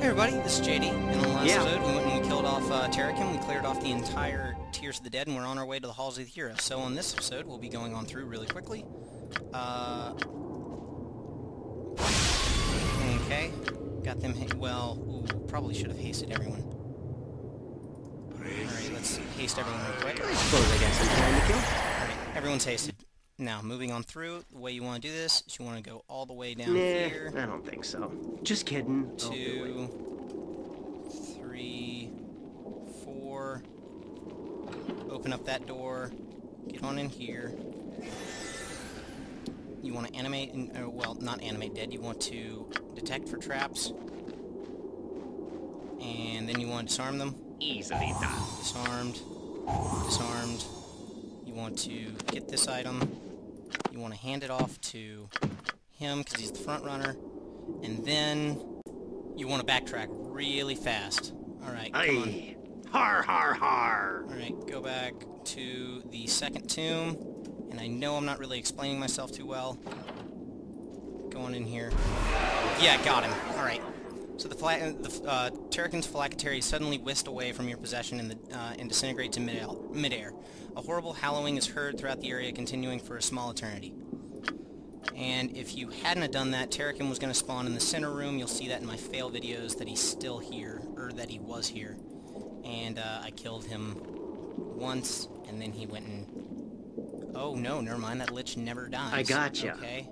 Hey everybody, this is JD. In the last episode, we went and we killed off Terrakin. We cleared off the entire Tears of the Dead, and we're on our way to the Halls of the Heroes. So on this episode, we'll be going on through really quickly. Okay. Got them well, probably should have hasted everyone. Alright, let's haste everyone real quick. I suppose I got some time to kill. Alright, everyone's hasted. Now, moving on through, the way you want to do this is you want to go all the way down here. I don't think so. Just kidding. 2, 3, 4. Open up that door. Get on in here. You want to animate, well, not animate dead. You want to detect for traps. And then you want to disarm them. Easily done. Disarmed. Disarmed. You want to get this item. You want to hand it off to him because he's the front runner, and then you want to backtrack really fast. Alright, come on. Har har har! Alright, go back to the second tomb, and I know I'm not really explaining myself too well. Go on in here. Yeah, got him. Alright. So the Terrakin's Phylactery suddenly whisked away from your possession and disintegrates in midair. A horrible howling is heard throughout the area, continuing for a small eternity. And if you hadn't have done that, Terrakin was going to spawn in the center room. You'll see that in my fail videos that he's still here, or that he was here. And I killed him once, and then he went and... Oh no, never mind, that Lich never dies. I gotcha. Okay.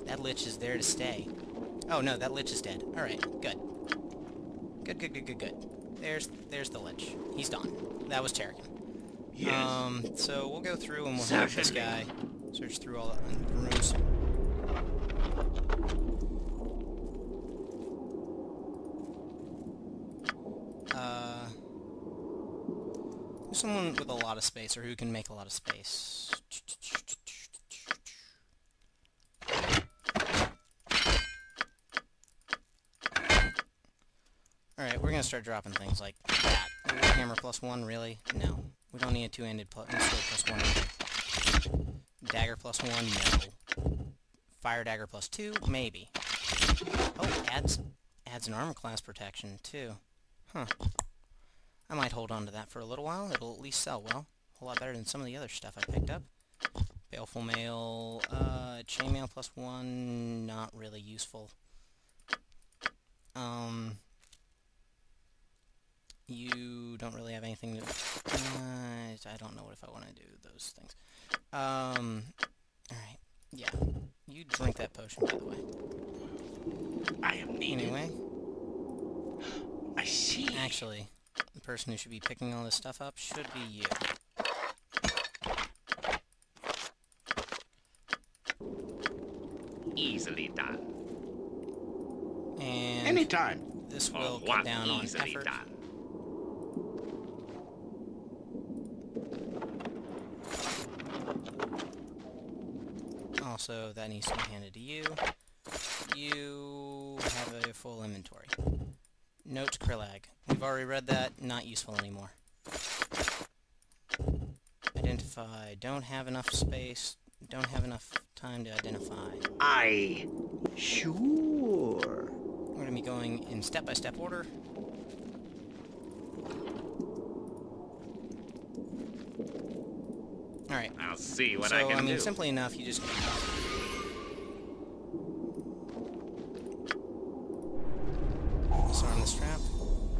That Lich is there to stay. Oh no, that Lich is dead. Alright, good. Good. There's the Lich. He's done. That was Terrakin. Yes. So we'll go through and we'll help this guy. Search through all the rooms. Who's someone with a lot of space, or who can make a lot of space? Alright, we're gonna start dropping things like that. Hammer +1, really? No. We don't need a two-handed sword +1 either. Dagger +1, no. Fire dagger +2, maybe. Oh, adds an armor class protection, too. Huh. I might hold on to that for a little while. It'll at least sell well. A whole lot better than some of the other stuff I picked up. Baleful Mail, Chainmail +1, not really useful. You don't really have anything to... I don't know if I want to do those things. Alright. Yeah. You drink that potion, by the way. I am needed. Anyway. I see. Actually, the person who should be picking all this stuff up should be you. Easily done. And... Anytime. This will cut down on effort. Done. Also, that needs to be handed to you. You have a full inventory. Note to Krillag. We've already read that. Not useful anymore. Identify. Don't have enough space. Don't have enough time to identify. Sure. We're going to be going in step-by-step order. Alright. I'll see what so, I can do. simply enough, you just... Disarm this trap.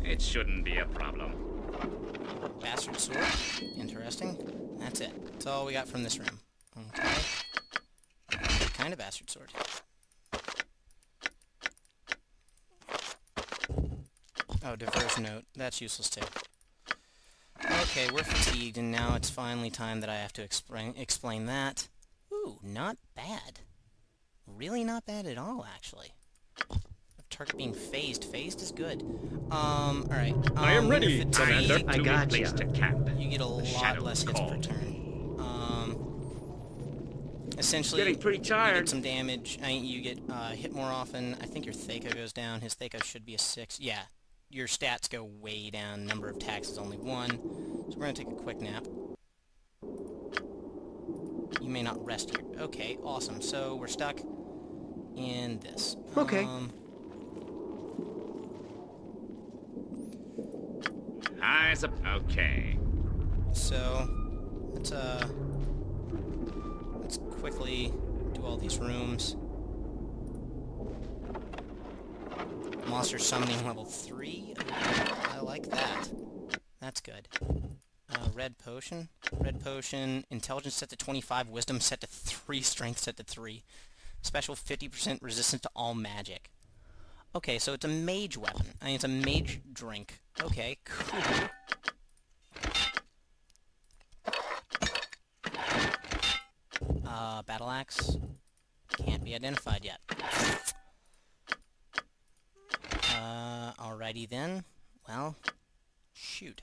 It shouldn't be a problem. Bastard sword. Interesting. That's it. That's all we got from this room. Okay. What kind of bastard sword? Oh, diverse note. That's useless too. Okay, we're fatigued, and now it's finally time that I have to explain that. Ooh, not bad. Really not bad at all, actually. Target being phased. Phased is good. Alright. I am ready, Commander. I gotcha. You get a lot less hits per turn. Essentially, Getting pretty you tired. get some damage. You get hit more often. I think your Thaco goes down. His Thaco should be a 6. Yeah. Your stats go way down. Number of attacks is only 1. So we're going to take a quick nap. You may not rest here. Okay, awesome. So we're stuck in this. Okay. Okay. So, let's quickly do all these rooms. Monster summoning level 3. I like that. That's good. Red potion. Red potion. Intelligence set to 25. Wisdom set to 3. Strength set to 3. Special 50% resistant to all magic. Okay, so it's a mage weapon. I mean, it's a mage drink. Okay, cool. Battle axe. Can't be identified yet. Alrighty then. Well, shoot.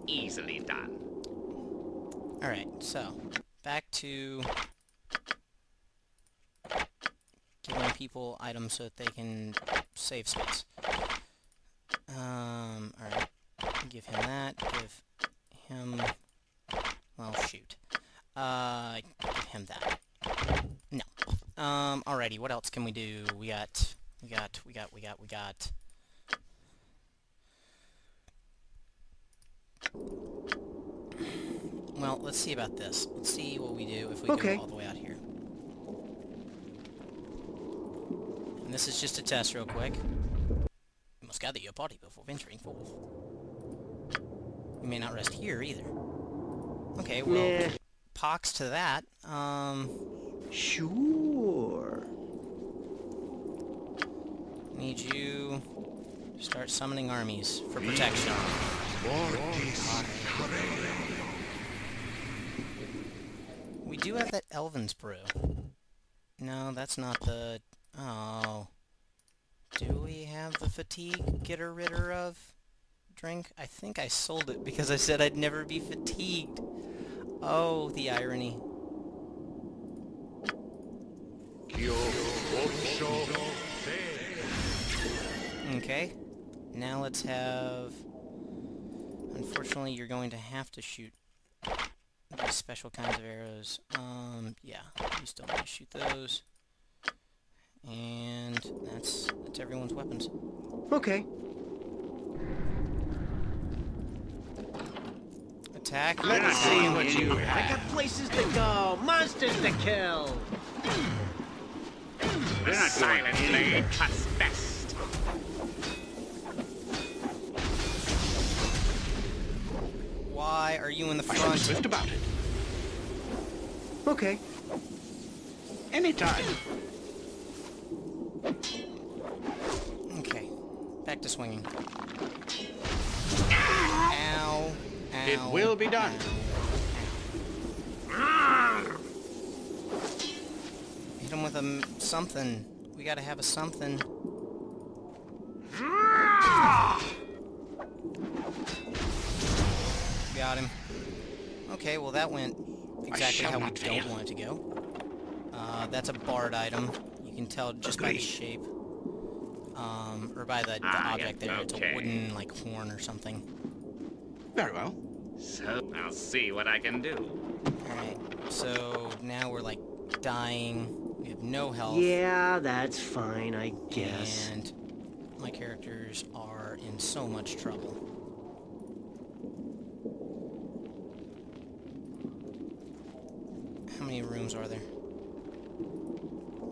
Easily done. Alright, so, back to giving people items so that they can save space. Alright. Give him that. Give him... Well, shoot. Give him that. No. Alrighty, what else can we do? We got... Well, let's see about this. Let's see what we do if we go all the way out here. And this is just a test real quick. You must gather your body before venturing forth. You may not rest here either. Okay, well, pox to that. Sure. Need you to start summoning armies for protection. We do have that Elven's brew. No, that's not the... Oh. Do we have the fatigue getter ridder of drink? I think I sold it because I said I'd never be fatigued. Oh, the irony. Okay. Now let's have... Unfortunately, you're going to have to shoot these special kinds of arrows. Yeah, you still need to shoot those. And that's everyone's weapons. Okay. Attack. Let's see what you have. I got places to go, monsters to kill. The silent blade cuts best. Why are you in the I front? should be swift about it. Okay. Anytime. Okay. Back to swinging. Ow. Ow. It will be done. Hit him with a something. We gotta have a something. Got him. Okay, well that went exactly how we don't want it to go. That's a bard item. You can tell just by the shape. Or by the object there. It's a wooden, like, horn or something. Very well. So, I'll see what I can do. Alright, so now we're, like, dying. We have no health. Yeah, that's fine, I guess. And my characters are in so much trouble. How many rooms are there?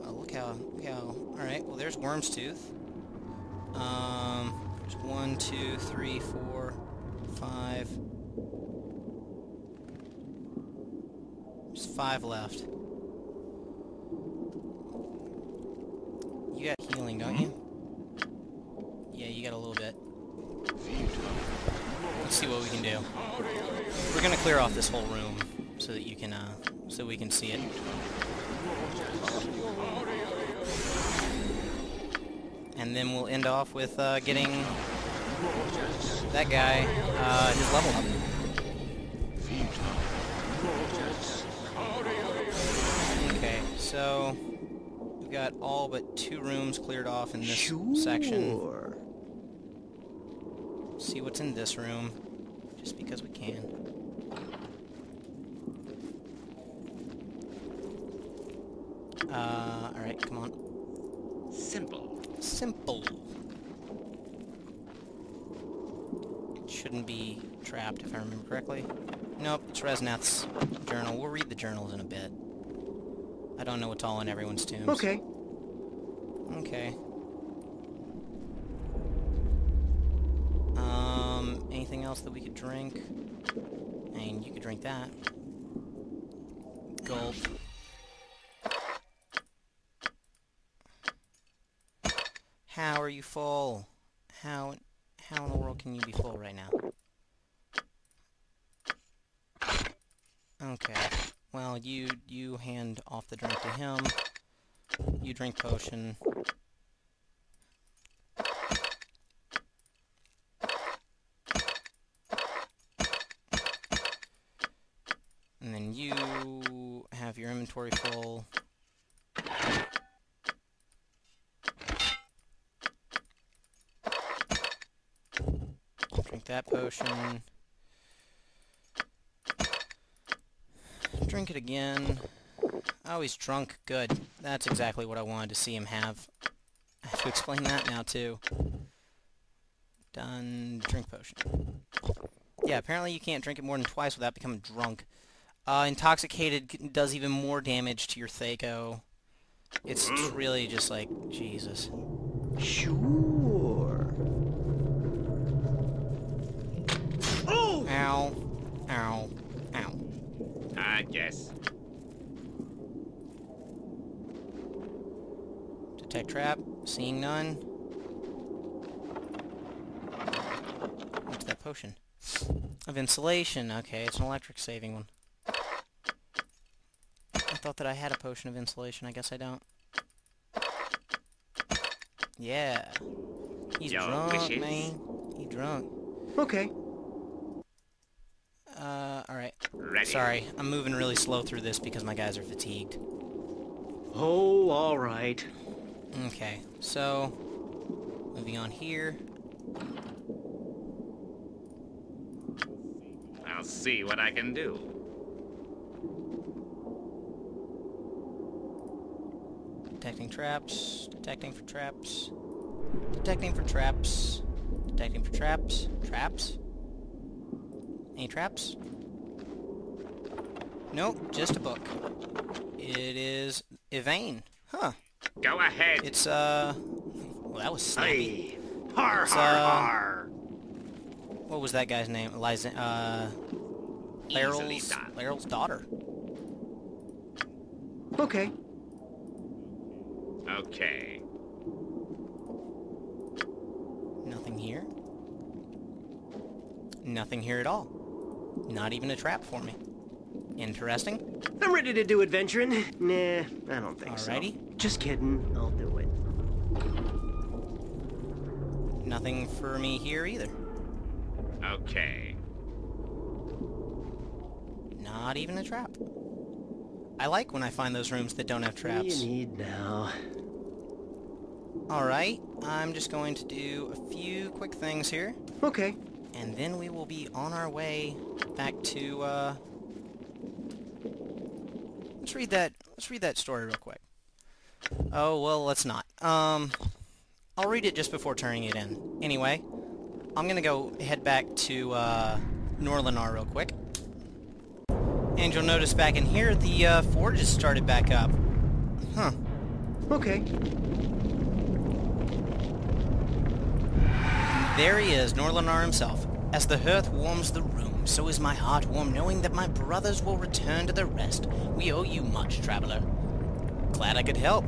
Oh, look how... Alright, well there's Worm's Tooth. There's 1, 2, 3, 4, 5. There's 5 left. You got healing, don't you? Yeah, you got a little bit. Let's see what we can do. We're gonna clear off this whole room so that you can, so we can see it. And then we'll end off with, getting that guy, his level up. Okay, so we've got all but 2 rooms cleared off in this section. See what's in this room, just because we can. Alright, come on. Simple. Simple. Shouldn't be trapped, if I remember correctly. Nope, it's Resnath's journal. We'll read the journals in a bit. I don't know what's all in everyone's tombs. Okay. Okay. Anything else that we could drink? I mean, you could drink that. Gulp. How are you full? How in the world can you be full right now? Okay. Well, you hand off the drink to him. You drink potion. And then you have your inventory full. Drink that potion. Drink it again. Oh, he's drunk. Good. That's exactly what I wanted to see him have. I have to explain that now, too. Done. Drink potion. Yeah, apparently you can't drink it more than twice without becoming drunk. Intoxicated does even more damage to your Thaco. It's really just like, Jesus. Sure. Oh! Ow. Ow. Ow. I guess. Detect trap. Seeing none. What's that potion? Of insulation. Okay, it's an electric saving one. I thought that I had a potion of insulation. I guess I don't. Yeah. He's Your drunk, wishes? man. He's drunk. Okay. Alright. Ready. Sorry, I'm moving really slow through this because my guys are fatigued. Oh, all right. Okay, so... moving on here. I'll see what I can do. Detecting traps. Detecting for traps. Detecting for traps. Detecting for traps. Traps? Any traps? Nope, just a book. It is Yvain. Huh. Go ahead. It's, well, that was snappy. Hey. Har, It's, har, har. What was that guy's name? Easily done. Laryl's daughter. Okay. Okay. Nothing here. Nothing here at all. Not even a trap for me. Interesting. I'm ready to do adventuring. Nah, I don't think Alrighty. so. Just kidding. I'll do it. Nothing for me here either. Okay. Not even a trap. I like when I find those rooms that don't have What do traps. you need now? Alright, I'm just going to do a few quick things here. Okay. And then we will be on our way back to, Let's read that story real quick. Oh, well, let's not. I'll read it just before turning it in. Anyway, I'm gonna go head back to, Norlinar real quick. And you'll notice back in here, the, forge has started back up. Huh. Okay. There he is, Norlinar himself. As the hearth warms the room, so is my heart warm, knowing that my brothers will return to their rest. We owe you much, traveler. Glad I could help.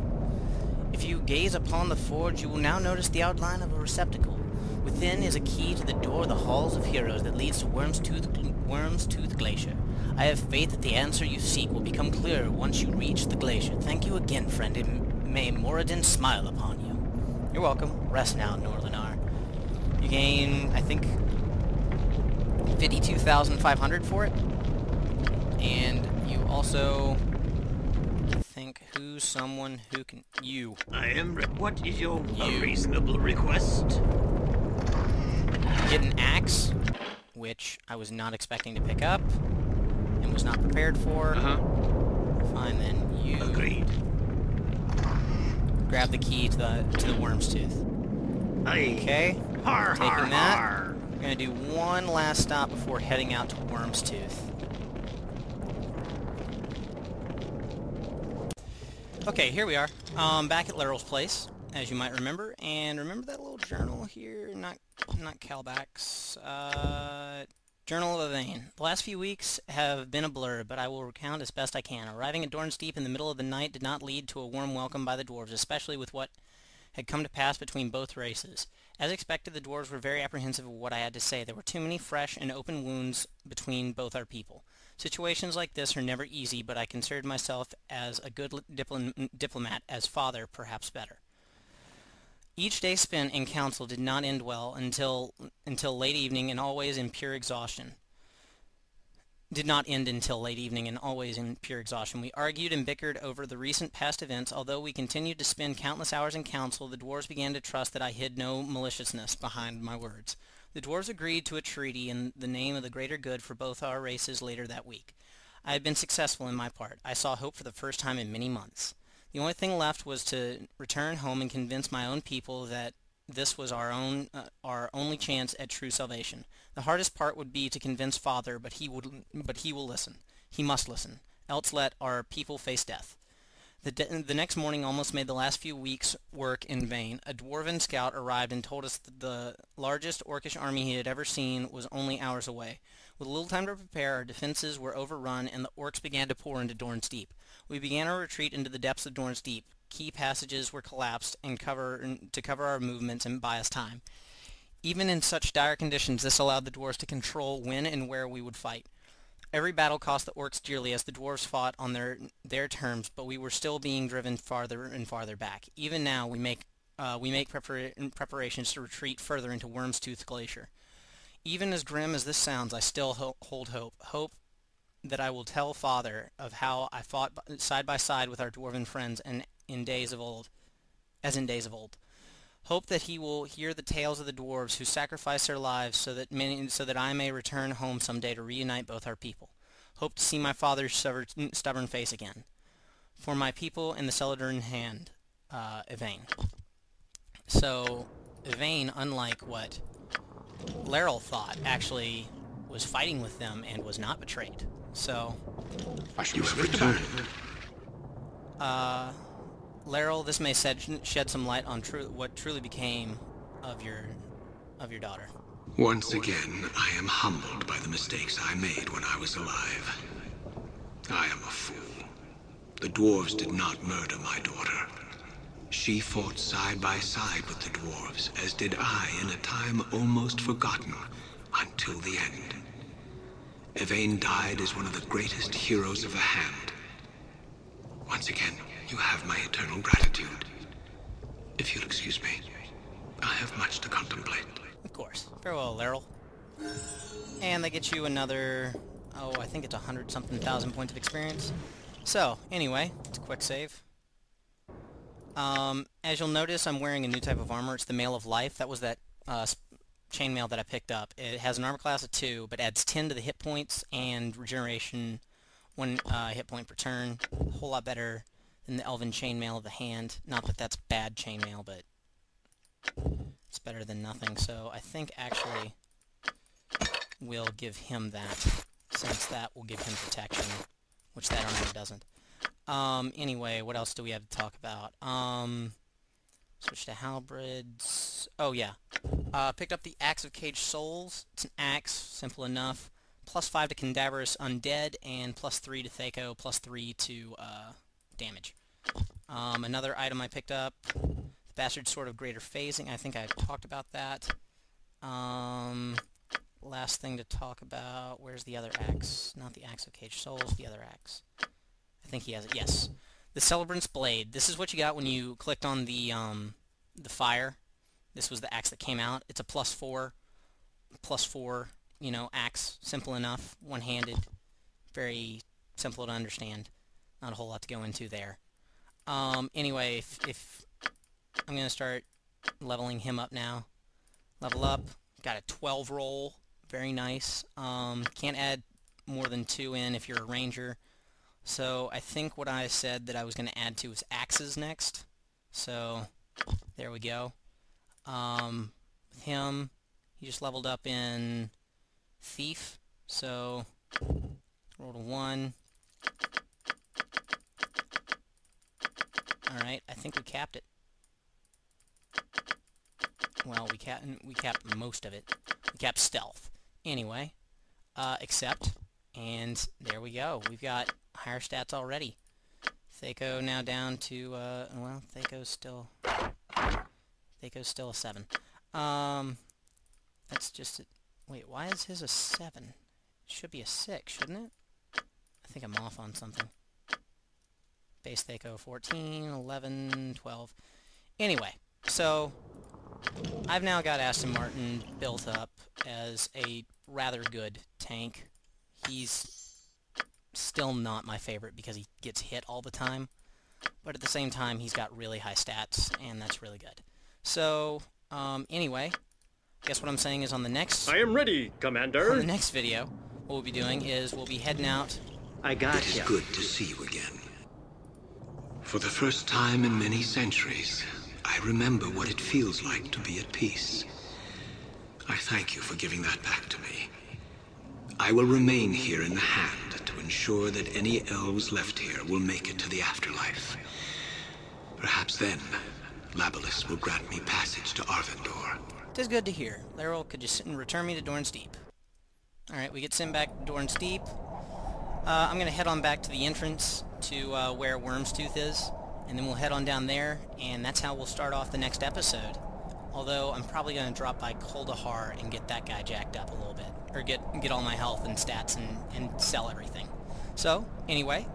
If you gaze upon the forge, you will now notice the outline of a receptacle. Within is a key to the door of the Halls of Heroes that leads to Wormstooth Glacier. I have faith that the answer you seek will become clearer once you reach the glacier. Thank you again, friend, and may Moradin smile upon you. You're welcome. Rest now, Norlinar. You gain, I think, 52,500 for it. And you also, I think, who's someone who can... You. I am. What is your You. reasonable request? Get an axe, which I was not expecting to pick up, and was not prepared for. Uh-huh. Fine then, you... Agreed. grab the key to the worm's tooth. Okay, Har, har, taking that. har. We're gonna do one last stop before heading out to Worm's Tooth. Okay, here we are. Back at Leryl's place, as you might remember. And remember that little journal here? Not Calbax. Journal of Yvain. The last few weeks have been a blur, but I will recount as best I can. Arriving at Dorn's Deep in the middle of the night did not lead to a warm welcome by the dwarves, especially with what had come to pass between both races. As expected, the dwarves were very apprehensive of what I had to say. There were too many fresh and open wounds between both our people. Situations like this are never easy, but I considered myself as a good diplomat, as father, perhaps better. Each day spent in council did not end well until late evening, and always in pure exhaustion. Did not end until late evening and always in pure exhaustion. We argued and bickered over the recent past events. Although we continued to spend countless hours in council, the dwarves began to trust that I hid no maliciousness behind my words. The dwarves agreed to a treaty in the name of the greater good for both our races later that week. I had been successful in my part. I saw hope for the first time in many months. The only thing left was to return home and convince my own people that this was our only chance at true salvation. The hardest part would be to convince Father, but he will listen. He must listen, else let our people face death. The next morning almost made the last few weeks' work in vain. A dwarven scout arrived and told us that the largest orcish army he had ever seen was only hours away. With little time to prepare, our defenses were overrun, and the orcs began to pour into Dorn's Deep. We began our retreat into the depths of Dorn's Deep. Key passages were collapsed to cover our movements and buy us time. Even in such dire conditions, this allowed the dwarves to control when and where we would fight. Every battle cost the orcs dearly, as the dwarves fought on their terms, but we were still being driven farther and farther back. Even now, we make preparations to retreat further into Worm's Tooth Glacier. Even as grim as this sounds, I still hold hope. Hope that I will tell Father of how I fought side by side with our dwarven friends and in days of old. Hope that he will hear the tales of the dwarves who sacrificed their lives so that I may return home someday to reunite both our people. Hope to see my father's stubborn face again. For my people in the Celadon hand, Yvain. So, Yvain, unlike what Leryl thought, actually was fighting with them and was not betrayed. So, I shall be swift about it. Leryl, this may shed some light on what truly became of your daughter. Once again, I am humbled by the mistakes I made when I was alive. I am a fool. The dwarves did not murder my daughter. She fought side by side with the dwarves, as did I in a time almost forgotten, until the end. Yvain died as one of the greatest heroes of the Hand. Once again, you have my eternal gratitude. If you'll excuse me, I have much to contemplate. Of course. Very well, Leryl. And they get you another, I think it's 100-something thousand points of experience. So, anyway, it's a quick save. As you'll notice, I'm wearing a new type of armor. It's the Mail of Life. That was that chainmail that I picked up. It has an armor class of 2, but adds 10 to the hit points and regeneration 1 hit point per turn. A whole lot better than the Elven chainmail of the Hand. Not that that's bad chainmail, but it's better than nothing. So I think actually we'll give him that, since that will give him protection, which that armor doesn't. Anyway, what else do we have to talk about? Switch to halberds. Oh yeah. Picked up the Axe of Caged Souls. It's an axe, simple enough. +5 to Cadaverous Undead, and +3 to Thaco, +3 to damage. Another item I picked up, the Bastard Sword of Greater Phasing. I think I talked about that. Last thing to talk about, where's the other axe? Not the Axe of Caged Souls, the other axe. I think he has it, yes. The Celebrant's Blade. This is what you got when you clicked on the fire. This was the axe that came out. It's a +4, you know, axe. Simple enough, one-handed, very simple to understand. Not a whole lot to go into there. Anyway, if I'm going to start leveling him up now. Level up. Got a 12 roll. Very nice. Can't add more than 2 in if you're a ranger. So I think what I said that I was going to add to was axes next. So, there we go. With him, he just leveled up in Thief, so rolled a 1. Alright, I think we capped it. Well, we capped most of it. We capped stealth. Anyway, accept, and there we go. We've got higher stats already. Thaco now down to, well, Thaco's still a 7. That's just wait, why is his a 7? It should be a 6, shouldn't it? I think I'm off on something. Base Thaco 14, 11, 12. Anyway, so I've now got Aston Martin built up as a rather good tank. He's still not my favorite because he gets hit all the time, but at the same time he's got really high stats, and that's really good. So, anyway, I guess what I'm saying is on the next... I am ready, Commander. On the next video, what we'll be doing is we'll be heading out... I got It is you. good to see you again. For the first time in many centuries, I remember what it feels like to be at peace. I thank you for giving that back to me. I will remain here in the Hand to ensure that any elves left here will make it to the afterlife. Perhaps then, Labelis will grant me passage to Arvindor. 'Tis good to hear. Laeral could just return me to Dorn's Deep. Alright, we get sent back to Dorn's Deep. I'm going to head on back to the entrance to where Wormstooth is, and then we'll head on down there, and that's how we'll start off the next episode. Although, I'm probably going to drop by Koldahar and get that guy jacked up a little bit. Or get all my health and stats and sell everything. So, anyway,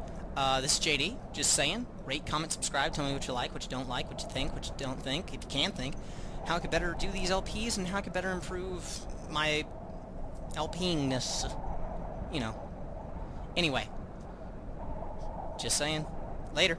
this is JD, just saying. Rate, comment, subscribe, tell me what you like, what you don't like, what you think, what you don't think, if you can think. How I could better do these LPs, and how I could better improve my LPingness. You know. Anyway. Just saying. Later.